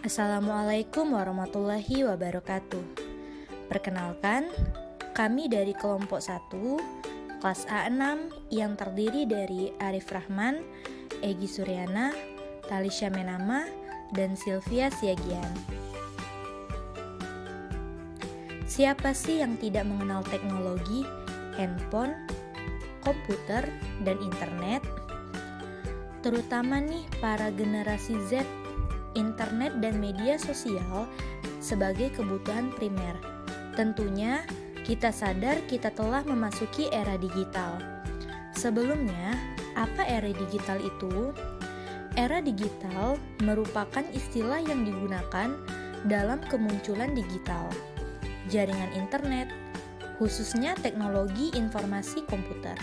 Assalamualaikum warahmatullahi wabarakatuh. Perkenalkan, kami dari kelompok 1, kelas A6 yang terdiri dari Arif Rahman, Egy Suryana, Talisha Menama, dan Sylvia Siagian. Siapa sih yang tidak mengenal teknologi, handphone, komputer, dan internet? Terutama nih para generasi Z, internet dan media sosial sebagai kebutuhan primer. Tentunya kita sadar kita telah memasuki era digital. Sebelumnya, apa era digital itu? Era digital merupakan istilah yang digunakan dalam kemunculan digital, jaringan internet, khususnya teknologi informasi komputer.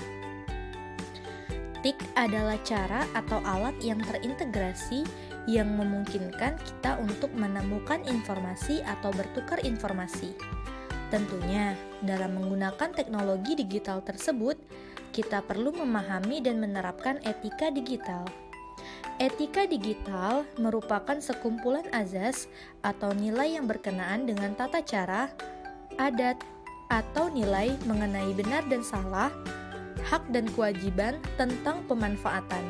TIK adalah cara atau alat yang terintegrasi yang memungkinkan kita untuk menemukan informasi atau bertukar informasi. Tentunya, dalam menggunakan teknologi digital tersebut, kita perlu memahami dan menerapkan etika digital. Etika digital merupakan sekumpulan azas atau nilai yang berkenaan dengan tata cara, adat, atau nilai mengenai benar dan salah, hak dan kewajiban tentang pemanfaatan.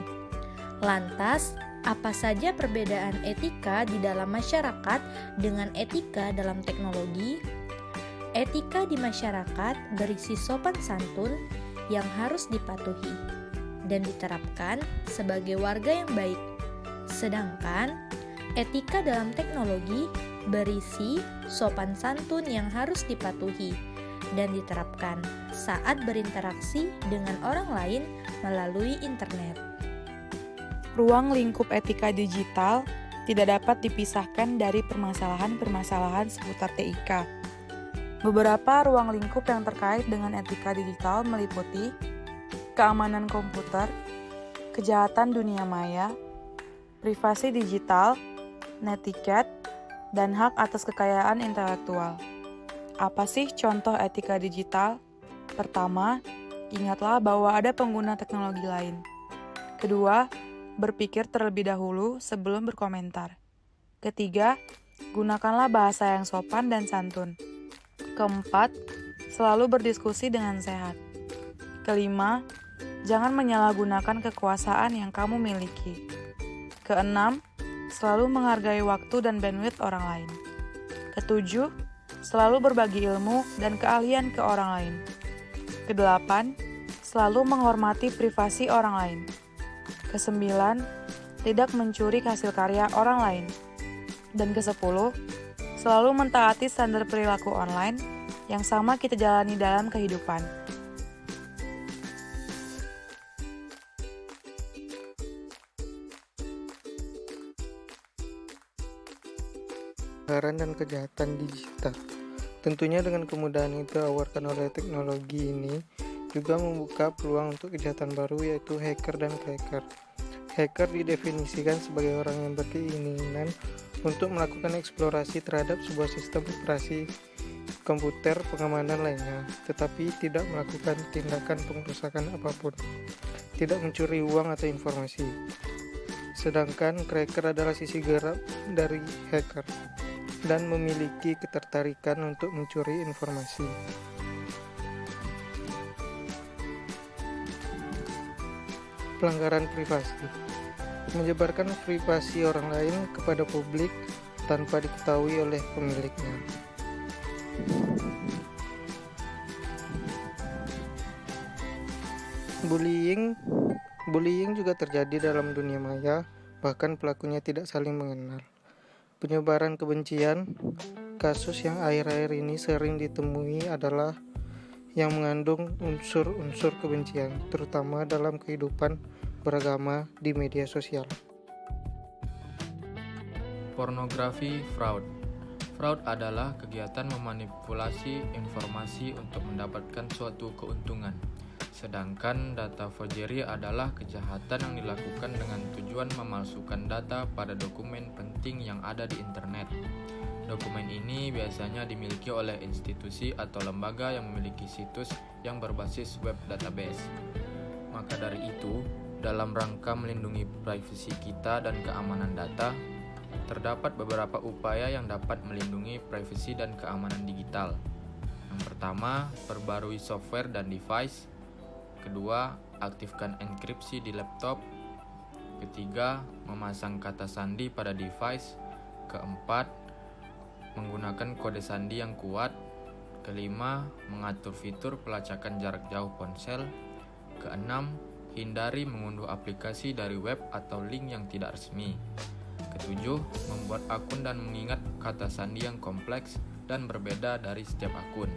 Lantas, apa saja perbedaan etika di dalam masyarakat dengan etika dalam teknologi? Etika di masyarakat berisi sopan santun yang harus dipatuhi dan diterapkan sebagai warga yang baik. Sedangkan etika dalam teknologi berisi sopan santun yang harus dipatuhi dan diterapkan saat berinteraksi dengan orang lain melalui internet. Ruang lingkup etika digital tidak dapat dipisahkan dari permasalahan-permasalahan seputar TIK. Beberapa ruang lingkup yang terkait dengan etika digital meliputi keamanan komputer, kejahatan dunia maya, privasi digital, netiquette, dan hak atas kekayaan intelektual. Apa sih contoh etika digital? Pertama, ingatlah bahwa ada pengguna teknologi lain. Kedua, berpikir terlebih dahulu sebelum berkomentar. Ketiga, gunakanlah bahasa yang sopan dan santun. Keempat, selalu berdiskusi dengan sehat. Kelima, jangan menyalahgunakan kekuasaan yang kamu miliki. Keenam, selalu menghargai waktu dan bandwidth orang lain. Ketujuh, selalu berbagi ilmu dan keahlian ke orang lain. Kedelapan, selalu menghormati privasi orang lain. Kesembilan, tidak mencuri hasil karya orang lain. Dan kesepuluh, selalu mentaati standar perilaku online yang sama kita jalani dalam kehidupan. Pelanggaran dan kejahatan digital. Tentunya dengan kemudahan itu ditawarkan oleh teknologi ini juga membuka peluang untuk kejahatan baru, yaitu hacker dan cracker. Hacker didefinisikan sebagai orang yang berkeinginan untuk melakukan eksplorasi terhadap sebuah sistem operasi komputer pengamanan lainnya, tetapi tidak melakukan tindakan pengerusakan apapun, tidak mencuri uang atau informasi. Sedangkan cracker adalah sisi gerak dari hacker dan memiliki ketertarikan untuk mencuri informasi. Pelanggaran privasi, menyebarkan privasi orang lain kepada publik tanpa diketahui oleh pemiliknya. Bullying juga terjadi dalam dunia maya, bahkan pelakunya tidak saling mengenal. Penyebaran kebencian, kasus yang akhir-akhir ini sering ditemui adalah yang mengandung unsur-unsur kebencian, terutama dalam kehidupan beragama di media sosial. Pornografi fraud. Fraud adalah kegiatan memanipulasi informasi untuk mendapatkan suatu keuntungan. Sedangkan data forgery adalah kejahatan yang dilakukan dengan tujuan memalsukan data pada dokumen penting yang ada di internet. Dokumen ini biasanya dimiliki oleh institusi atau lembaga yang memiliki situs yang berbasis web database. Maka dari itu, dalam rangka melindungi privasi kita dan keamanan data, terdapat beberapa upaya yang dapat melindungi privasi dan keamanan digital. Yang pertama, perbarui software dan device. Kedua, aktifkan enkripsi di laptop. Ketiga, memasang kata sandi pada device. Keempat, menggunakan kode sandi yang kuat. Kelima, mengatur fitur pelacakan jarak jauh ponsel. Keenam, hindari mengunduh aplikasi dari web atau link yang tidak resmi. Ketujuh, membuat akun dan mengingat kata sandi yang kompleks dan berbeda dari setiap akun.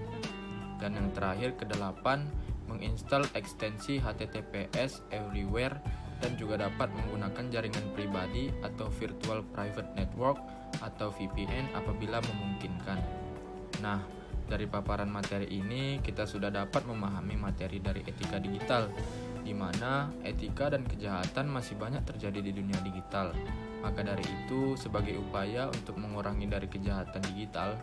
Dan yang terakhir, kedelapan, menginstal ekstensi HTTPS Everywhere dan juga dapat menggunakan jaringan pribadi atau Virtual Private Network atau VPN apabila memungkinkan. Nah, dari paparan materi ini kita sudah dapat memahami materi dari etika digital, di mana etika dan kejahatan masih banyak terjadi di dunia digital. Maka dari itu, sebagai upaya untuk mengurangi dari kejahatan digital,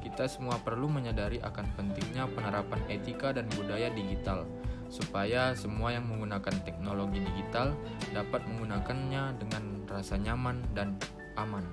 kita semua perlu menyadari akan pentingnya penerapan etika dan budaya digital, supaya semua yang menggunakan teknologi digital dapat menggunakannya dengan rasa nyaman dan aman.